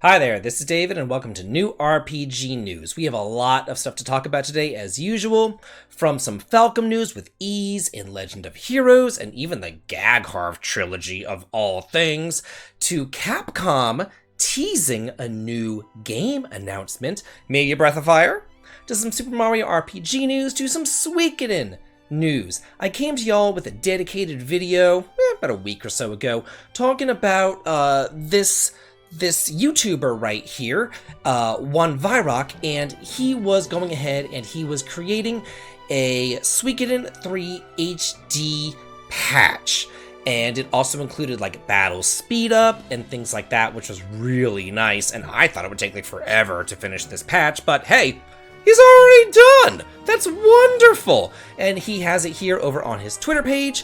Hi there, this is David and welcome to New RPG News. We have a lot of stuff to talk about today as usual, from some Falcom news with Ease in Legend of Heroes and even the Gagharv trilogy of all things, to Capcom teasing a new game announcement, maybe a Breath of Fire, to some Super Mario RPG news, to some Suikoden news. I came to y'all with a dedicated video about a week or so ago talking about this YouTuber right here, One Virock, and he was going ahead and he was creating a Suikoden 3 HD patch. And it also included like battle speed up and things like that, which was really nice. And I thought it would take like forever to finish this patch, but hey, he's already done! That's wonderful! And he has it here over on his Twitter page,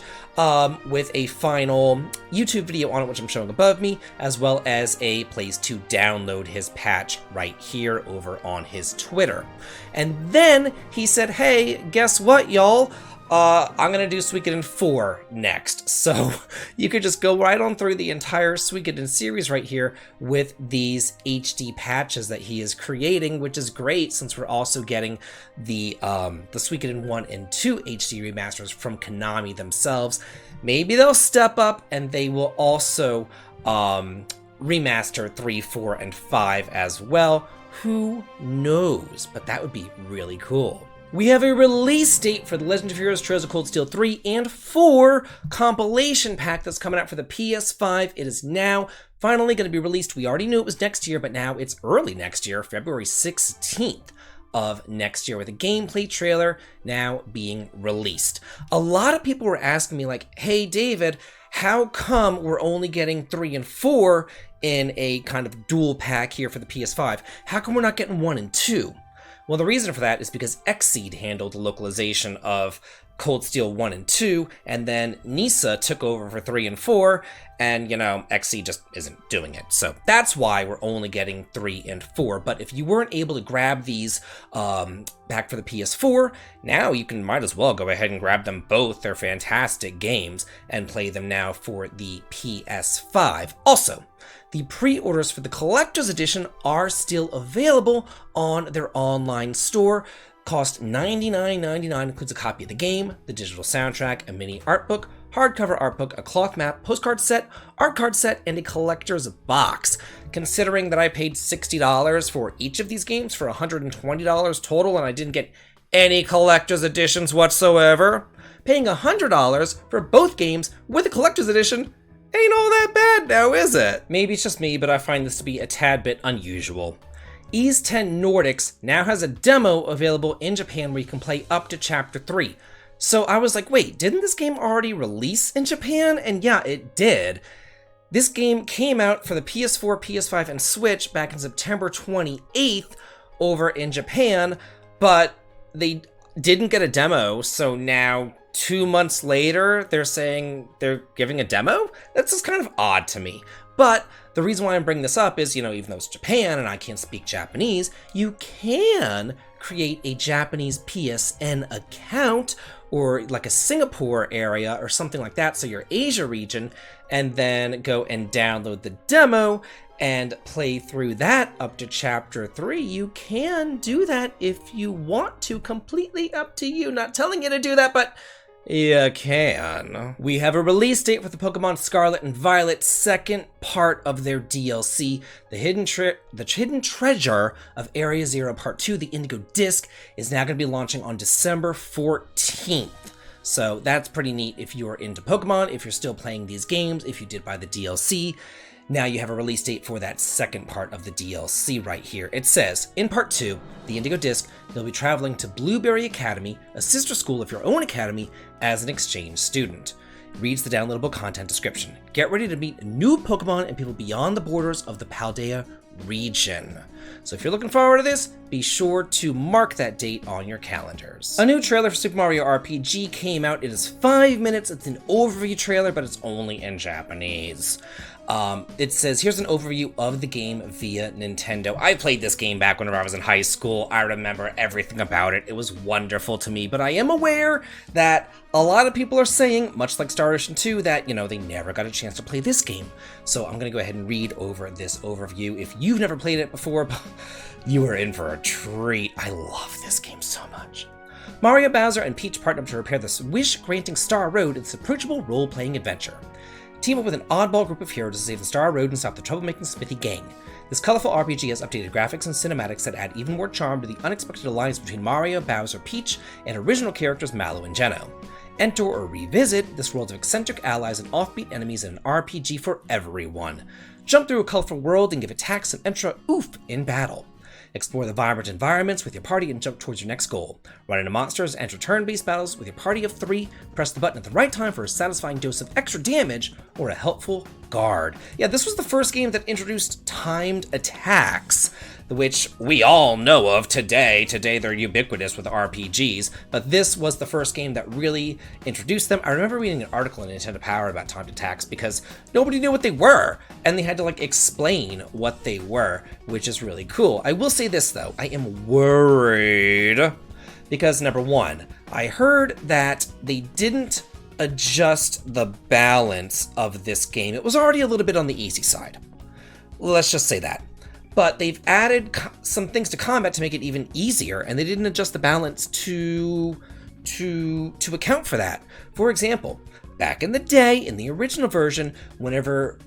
with a final YouTube video on it, which I'm showing above me, as well as a place to download his patch right here over on his Twitter. And then he said, hey, guess what, y'all? I'm gonna do Suikoden 4 next. So you could just go right on through the entire Suikoden series right here with these HD patches that he is creating, which is great since we're also getting the Suikoden 1 and 2 HD remasters from Konami themselves. Maybe they'll step up and they will also remaster 3, 4, and 5 as well. Who knows? But that would be really cool. We have a release date for the Legend of Heroes Trails of Cold Steel 3 and 4 compilation pack that's coming out for the PS5. It is now finally going to be released. We already knew it was next year, but now it's early next year, February 16th of next year, with a gameplay trailer now being released. A lot of people were asking me like, hey David, how come we're only getting 3 and 4 in a kind of dual pack here for the PS5? How come we're not getting 1 and 2? Well, the reason for that is because Xseed handled the localization of Cold Steel 1 and 2, and then Nisa took over for 3 and 4, and, you know, Xseed just isn't doing it. So that's why we're only getting 3 and 4. But if you weren't able to grab these back for the PS4, now you might as well go ahead and grab them both. They're fantastic games, and play them now for the PS5. Also, the pre-orders for the Collector's Edition are still available on their online store. Cost $99.99, includes a copy of the game, the digital soundtrack, a mini art book, hardcover art book, a cloth map, postcard set, art card set, and a collector's box. Considering that I paid $60 for each of these games for $120 total, and I didn't get any collector's editions whatsoever, paying $100 for both games with a collector's edition ain't all that bad now, is it? Maybe it's just me, but I find this to be a tad bit unusual. Ys 10 Nordics now has a demo available in Japan where you can play up to Chapter 3. So I was like, wait, didn't this game already release in Japan? And yeah, it did. This game came out for the PS4, PS5, and Switch back in September 28th over in Japan, but they didn't get a demo, so now 2 months later, they're saying they're giving a demo? That's just kind of odd to me. But the reason why I'm bringing this up is, you know, even though it's Japan and I can't speak Japanese, you can create a Japanese PSN account or like a Singapore area or something like that, so your Asia region, and then go and download the demo and play through that up to Chapter 3. You can do that if you want to, completely up to you. Not telling you to do that, but you can. We have a release date for the Pokemon Scarlet and Violet second part of their DLC. The Hidden Treasure of Area Zero Part 2, the Indigo Disc, is now going to be launching on December 14th. So that's pretty neat if you're into Pokemon, if you're still playing these games, if you did buy the DLC. Now you have a release date for that second part of the DLC right here. It says, in Part 2, the Indigo Disc, you'll be traveling to Blueberry Academy, a sister school of your own academy, as an exchange student. It reads the downloadable content description. Get ready to meet new Pokemon and people beyond the borders of the Paldea region. So if you're looking forward to this, be sure to mark that date on your calendars. A new trailer for Super Mario RPG came out. It is 5 minutes. It's an overview trailer, but it's only in Japanese. It says, here's an overview of the game via Nintendo. I played this game back whenever I was in high school. I remember everything about it. It was wonderful to me, but I am aware that a lot of people are saying, much like Star Ocean 2, that, they never got a chance to play this game. So I'm going to go ahead and read over this overview. If you've never played it before, you are in for a treat. I love this game so much. Mario, Bowser, and Peach partner up to repair the wish-granting Star Road in this approachable role-playing adventure. Team up with an oddball group of heroes to save the Star Road and stop the troublemaking Smithy gang. This colorful RPG has updated graphics and cinematics that add even more charm to the unexpected alliance between Mario, Bowser, Peach, and original characters Mallow and Geno. Enter or revisit this world of eccentric allies and offbeat enemies in an RPG for everyone. Jump through a colorful world and give attacks an extra oof in battle. Explore the vibrant environments with your party and jump towards your next goal. Run into monsters, enter turn-based battles with your party of 3, press the button at the right time for a satisfying dose of extra damage or a helpful guard. Yeah, this was the first game that introduced timed attacks, which we all know of today. Today they're ubiquitous with RPGs, but this was the first game that really introduced them. I remember reading an article in Nintendo Power about timed attacks because nobody knew what they were, and they had to explain what they were, which is really cool. I will say this though, I am worried because number one, I heard that they didn't adjust the balance of this game. It was already a little bit on the easy side. Let's just say that. But they've added some things to combat to make it even easier, and they didn't adjust the balance to account for that. For example, back in the day, in the original version, whenever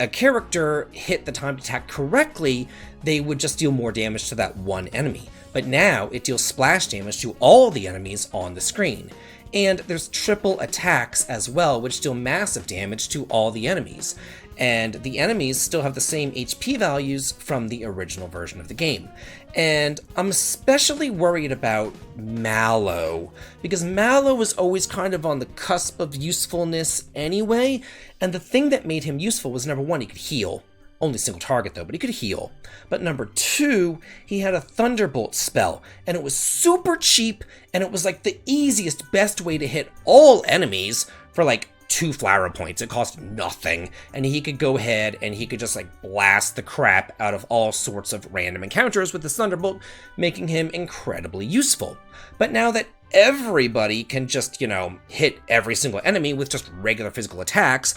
a character hit the timed attack correctly, they would just deal more damage to that one enemy. But now it deals splash damage to all the enemies on the screen. And there's triple attacks as well, which deal massive damage to all the enemies. And the enemies still have the same HP values from the original version of the game. And I'm especially worried about Mallow, because Mallow was always kind of on the cusp of usefulness anyway, and the thing that made him useful was, number one, he could heal. Only single target though, but he could heal. But number two, he had a Thunderbolt spell, and it was super cheap, and it was the easiest, best way to hit all enemies for 2 flower points. It cost nothing, and he could go ahead and he could just blast the crap out of all sorts of random encounters with this Thunderbolt, making him incredibly useful. But now that everybody can just, hit every single enemy with just regular physical attacks,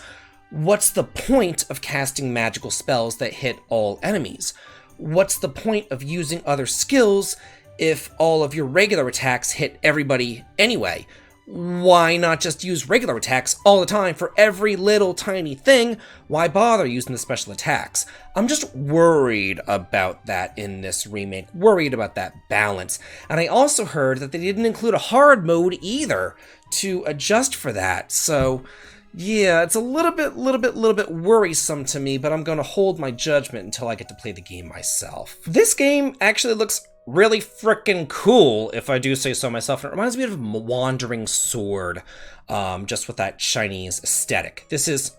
what's the point of casting magical spells that hit all enemies? What's the point of using other skills if all of your regular attacks hit everybody anyway? Why not just use regular attacks all the time for every little tiny thing? Why bother using the special attacks? I'm just worried about that in this remake, worried about that balance. And I also heard that they didn't include a hard mode either to adjust for that. So yeah, it's a little bit worrisome to me, but I'm going to hold my judgment until I get to play the game myself. This game actually looks really frickin' cool, if I do say so myself. And it reminds me of Wandering Sword, just with that Chinese aesthetic. This is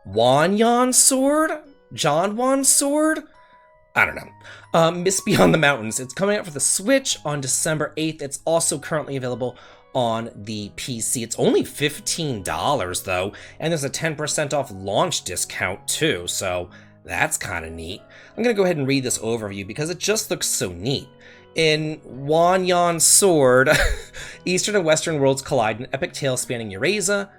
Wanyan Sword? John Wan Sword? I don't know. Mist Beyond the Mountains. It's coming out for the Switch on December 8th. It's also currently available on the PC. It's only $15 though, and there's a 10% off launch discount too, so that's kind of neat. I'm going to go ahead and read this overview because it just looks so neat. In Wanyan Sword, Eastern and Western worlds collide in an epic tale spanning Eurasia,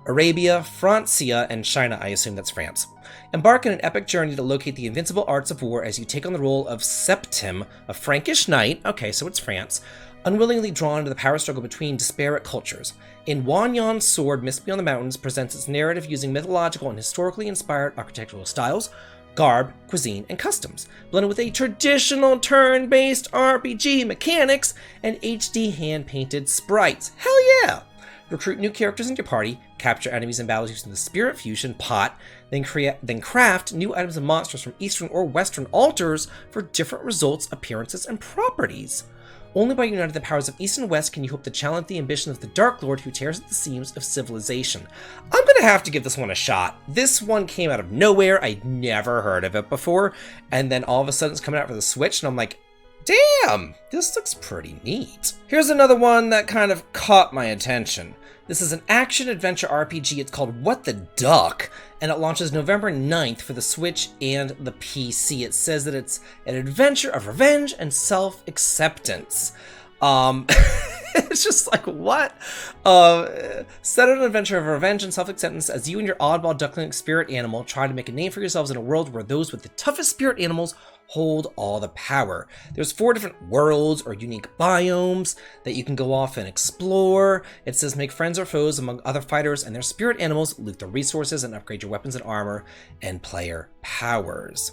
Arabia, Francia, and China. I assume that's France. Embark on an epic journey to locate the invincible arts of war as you take on the role of Septim, a Frankish knight, okay, so it's France, unwillingly drawn into the power struggle between disparate cultures. In Wanyan Sword, Mist Beyond the Mountains presents its narrative using mythological and historically inspired architectural styles, garb, cuisine, and customs, blended with a traditional turn-based RPG mechanics and HD hand-painted sprites. Hell yeah! Recruit new characters into your party, capture enemies in battles using the Spirit Fusion pot, then craft new items and monsters from Eastern or Western altars for different results, appearances, and properties. Only by uniting the powers of East and West can you hope to challenge the ambition of the Dark Lord who tears at the seams of civilization. I'm gonna have to give this one a shot. This one came out of nowhere. I'd never heard of it before, and then all of a sudden it's coming out for the Switch, and I'm like, Damn, this looks pretty neat. Here's another one that kind of caught my attention. This is an action-adventure RPG. It's called What the Duck, and it launches November 9th for the Switch and the PC. It says that it's an adventure of revenge and self-acceptance. It's just like, what? Set on an adventure of revenge and self-acceptance as you and your oddball duckling spirit animal try to make a name for yourselves in a world where those with the toughest spirit animals hold all the power. There's 4 different worlds or unique biomes that you can go off and explore. It says make friends or foes among other fighters and their spirit animals, loot their resources, and upgrade your weapons and armor and player powers.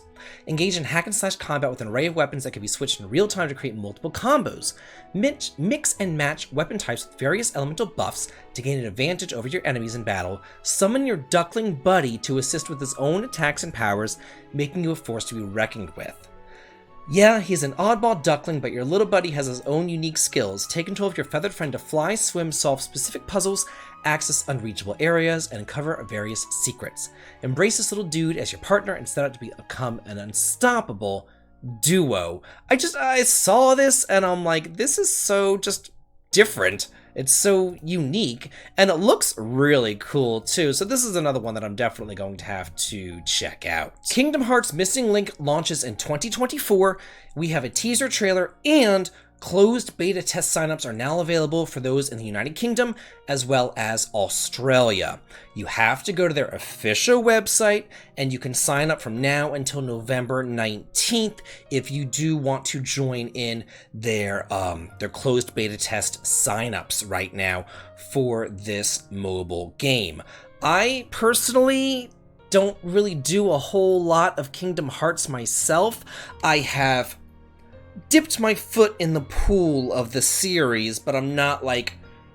Engage in hack-and-slash combat with an array of weapons that can be switched in real time to create multiple combos. Mix and match weapon types with various elemental buffs to gain an advantage over your enemies in battle. Summon your duckling buddy to assist with his own attacks and powers, making you a force to be reckoned with. Yeah, he's an oddball duckling, but your little buddy has his own unique skills. Take control of your feathered friend to fly, swim, solve specific puzzles, access unreachable areas, and uncover various secrets. Embrace this little dude as your partner and set out to become an unstoppable duo. I saw this and I'm like, this is so just different. It's so unique, and it looks really cool too, so this is another one that I'm definitely going to have to check out. Kingdom Hearts Missing Link launches in 2024. We have a teaser trailer, and closed beta test signups are now available for those in the United Kingdom as well as Australia. You have to go to their official website, and you can sign up from now until November 19th if you do want to join in their closed beta test signups right now for this mobile game. I personally don't really do a whole lot of Kingdom Hearts myself. I have dipped my foot in the pool of the series, but I'm not like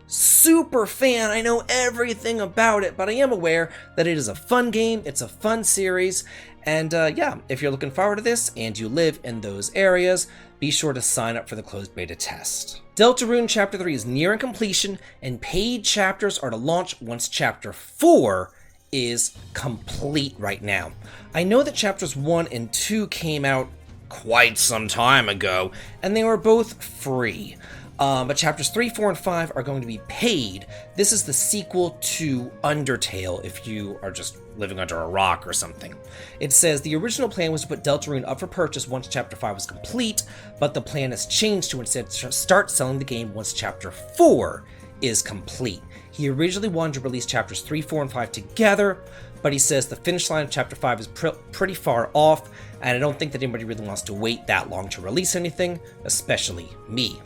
super fan. I know everything about it, but I am aware that it is a fun game, it's a fun series, and yeah, if you're looking forward to this and you live in those areas, be sure to sign up for the closed beta test. Deltarune Chapter 3 is nearing completion, and paid chapters are to launch once Chapter 4 is complete right now. I know that Chapters 1 and 2 came out quite some time ago, and they were both free. But chapters 3, 4, and 5 are going to be paid. This is the sequel to Undertale, if you are just living under a rock or something. It says the original plan was to put Deltarune up for purchase once chapter 5 was complete, but the plan has changed to instead start selling the game once chapter 4 is complete. He originally wanted to release chapters 3, 4, and 5 together, but he says the finish line of chapter 5 is pretty far off, and I don't think that anybody really wants to wait that long to release anything, especially me.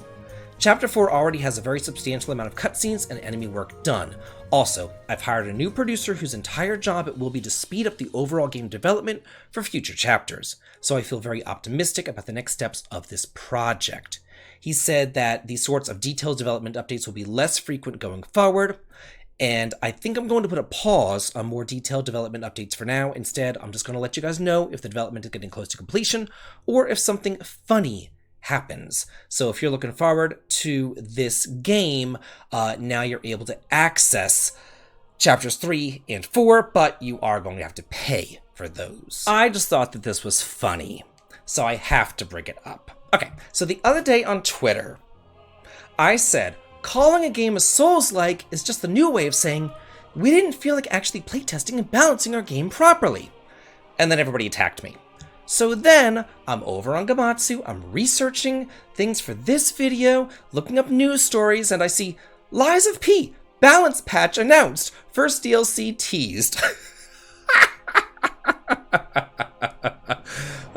Chapter 4 already has a very substantial amount of cutscenes and enemy work done. Also, I've hired a new producer whose entire job it will be to speed up the overall game development for future chapters, so I feel very optimistic about the next steps of this project. He said that these sorts of detailed development updates will be less frequent going forward, and I think I'm going to put a pause on more detailed development updates for now. Instead, I'm just going to let you guys know if the development is getting close to completion or if something funny happens. So if you're looking forward to this game, now you're able to access chapters 3 and 4, but you are going to have to pay for those. I just thought that this was funny, so I have to bring it up. Okay, so the other day on Twitter, I said, calling a game a Souls-like is just the new way of saying, we didn't feel like actually playtesting and balancing our game properly. And then everybody attacked me. So then, I'm over on Gamatsu, I'm researching things for this video, looking up news stories, and I see, Lies of P, balance patch announced, first DLC teased.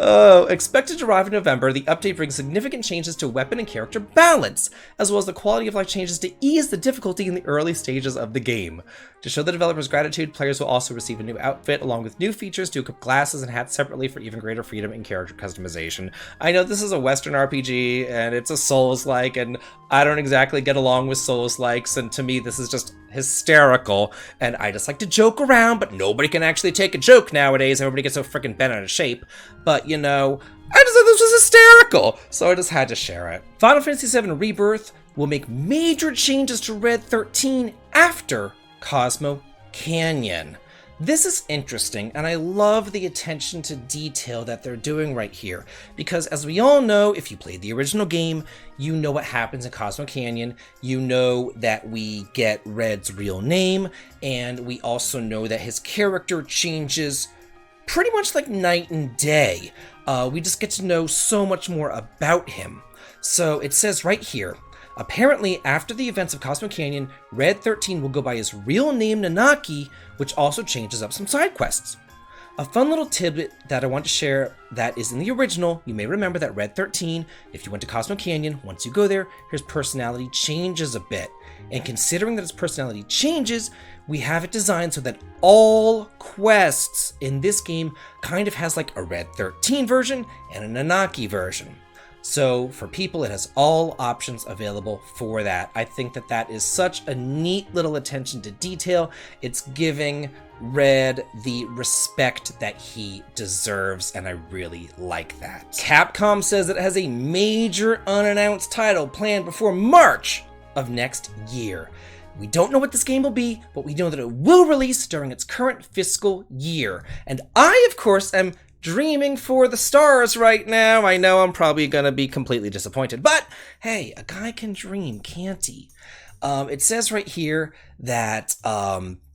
Oh, expected to arrive in November, the update brings significant changes to weapon and character balance, as well as the quality of life changes to ease the difficulty in the early stages of the game. To show the developers' gratitude, players will also receive a new outfit, along with new features to equip glasses and hats separately for even greater freedom in character customization. I know this is a Western RPG, and it's a Souls-like, and I don't exactly get along with Souls-likes, and to me this is just hysterical, and I just like to joke around, but nobody can actually take a joke nowadays. Everybody gets so freaking bent out of shape. But, you know, I just thought this was hysterical, so I just had to share it. Final Fantasy VII Rebirth will make major changes to Red 13 after Cosmo Canyon. This is interesting, and I love the attention to detail that they're doing right here, because as we all know, if you played the original game, you know what happens in Cosmo Canyon, you know that we get Red's real name, and we also know that his character changes pretty much like night and day. We just get to know so much more about him. So it says right here, apparently, after the events of Cosmo Canyon, Red 13 will go by his real name Nanaki, which also changes up some side quests. A fun little tidbit that I want to share that is in the original, you may remember that Red 13, if you went to Cosmo Canyon, once you go there, his personality changes a bit. And considering that his personality changes, we have it designed so that all quests in this game kind of has like a Red 13 version and a Nanaki version. So for people, it has all options available for that. I think that that is such a neat little attention to detail. It's giving Red the respect that he deserves, and I really like that. Capcom says it has a major unannounced title planned before March of next year. We don't know what this game will be, but we know that it will release during its current fiscal year. And I, of course, am dreaming for the stars right now. I know I'm probably going to be completely disappointed, but hey, a guy can dream, can't he? It says right here that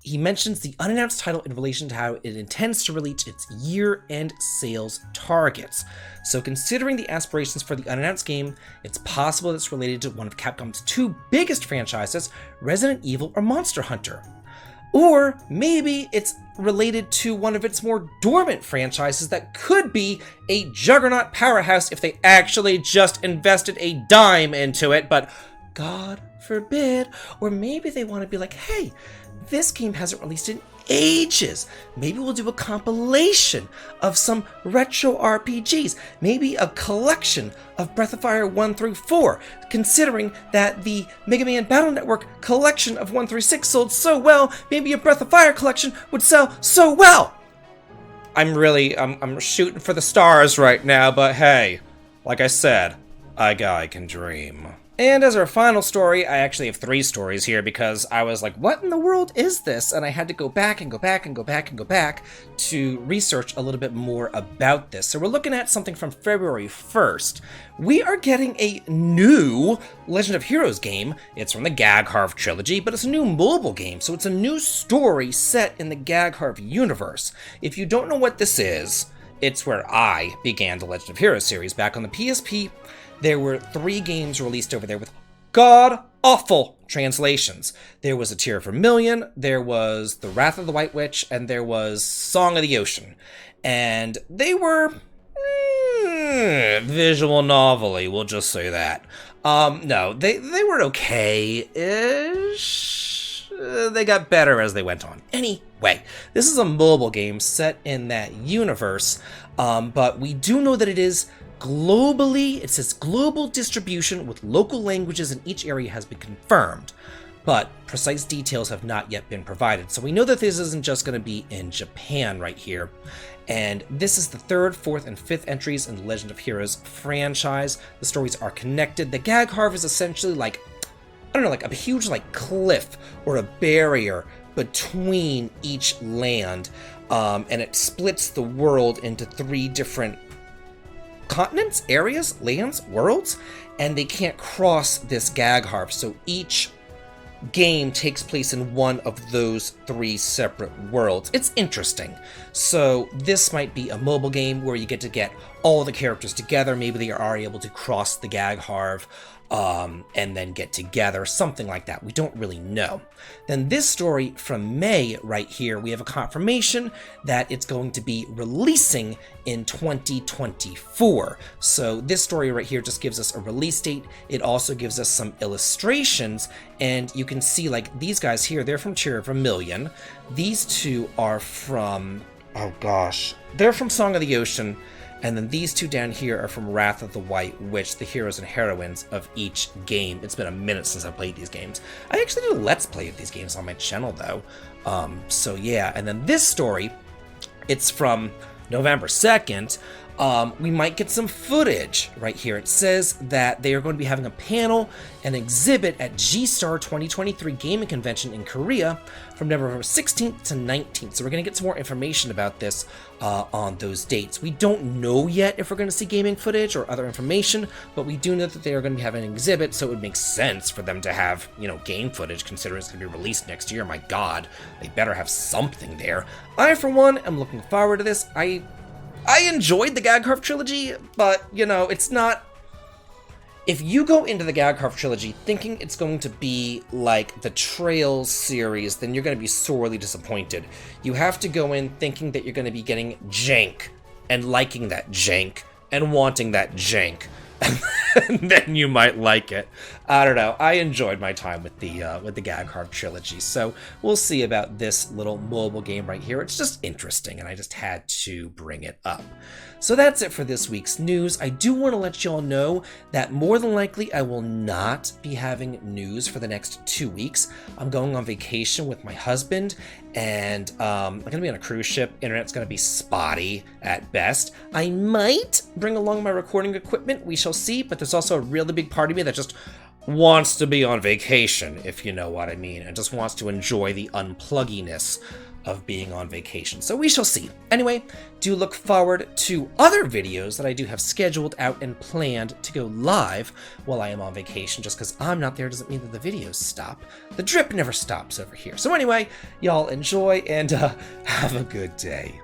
he mentions the unannounced title in relation to how it intends to reach its year-end sales targets. So considering the aspirations for the unannounced game, it's possible that it's related to one of Capcom's two biggest franchises, Resident Evil or Monster Hunter. Or maybe it's related to one of its more dormant franchises that could be a juggernaut powerhouse if they actually just invested a dime into it, but God forbid. Or maybe they want to be like, hey, this game hasn't released in ages. Maybe we'll do a compilation of some retro RPGs. Maybe a collection of Breath of Fire 1 through 4, considering that the Mega Man Battle Network collection of 1 through 6 sold so well, maybe a Breath of Fire collection would sell so well. I'm shooting for the stars right now, but hey, like I said, a guy can dream. And as our final story, I actually have 3 stories here because I was like, what in the world is this? And I had to go back to research a little bit more about this. So we're looking at something from February 1st. We are getting a new Legend of Heroes game. It's from the Gagharv trilogy, but it's a new mobile game. So it's a new story set in the Gagharv universe. If you don't know what this is, it's where I began the Legend of Heroes series back on the PSP. There were 3 games released over there with god-awful translations. There was A Tear of Vermilion, there was The Wrath of the White Witch, and there was Song of the Ocean. And they were visual novel-y, we'll just say that. No, they were okay-ish. They got better as they went on. Anyway, this is a mobile game set in that universe, but we do know that it is globally, it says global distribution with local languages in each area has been confirmed, but precise details have not yet been provided. So we know that this isn't just going to be in Japan right here. And this is the 3rd, 4th, and 5th entries in the Legend of Heroes franchise. The stories are connected. The Gagharv is essentially like, I don't know, like a huge like cliff or a barrier between each land. And it splits the world into 3 different continents, areas, lands, worlds, and they can't cross this Gagharv. So each game takes place in one of those 3 separate worlds. It's interesting. So this might be a mobile game where you get to get all the characters together. Maybe they are able to cross the Gagharv and then get together, something like that. We don't really know. Then this story from May right here, we have a confirmation that it's going to be releasing in 2024. So this story right here just gives us a release date. It also gives us some illustrations, and you can see like these guys here, they're from Tear of Vermilion. These 2 are from, oh gosh, they're from Song of the Ocean. And then these 2 down here are from Wrath of the White Witch, the heroes and heroines of each game. It's been a minute since I've played these games. I actually did a Let's Play of these games on my channel, though. So yeah, and then this story, it's from November 2nd. We might get some footage right here. It says that they are going to be having a panel and exhibit at G-Star 2023 Gaming Convention in Korea from November 16th to 19th. So we're going to get some more information about this on those dates. We don't know yet if we're going to see gaming footage or other information, but we do know that they are going to be having an exhibit, so it would make sense for them to have, game footage, considering it's going to be released next year. My God, they better have something there. I, for one, am looking forward to this. I enjoyed the Gagharv trilogy, but, it's not... If you go into the Gagharv trilogy thinking it's going to be like the Trails series, then you're going to be sorely disappointed. You have to go in thinking that you're going to be getting jank, and liking that jank, and wanting that jank. And then you might like it. I don't know. I enjoyed my time with the Gagharv trilogy, so we'll see about this little mobile game right here. It's just interesting, and I just had to bring it up. So that's it for this week's news. I do want to let you all know that more than likely I will not be having news for the next 2 weeks. I'm going on vacation with my husband, and I'm going to be on a cruise ship. Internet's going to be spotty at best. I might bring along my recording equipment. We shall see, but there's also a really big part of me that just wants to be on vacation, if you know what I mean, and just wants to enjoy the unplugginess of being on vacation. So we shall see. Anyway, do look forward to other videos that I do have scheduled out and planned to go live while I am on vacation. Just because I'm not there doesn't mean that the videos stop. The drip never stops over here. So anyway, y'all enjoy and have a good day.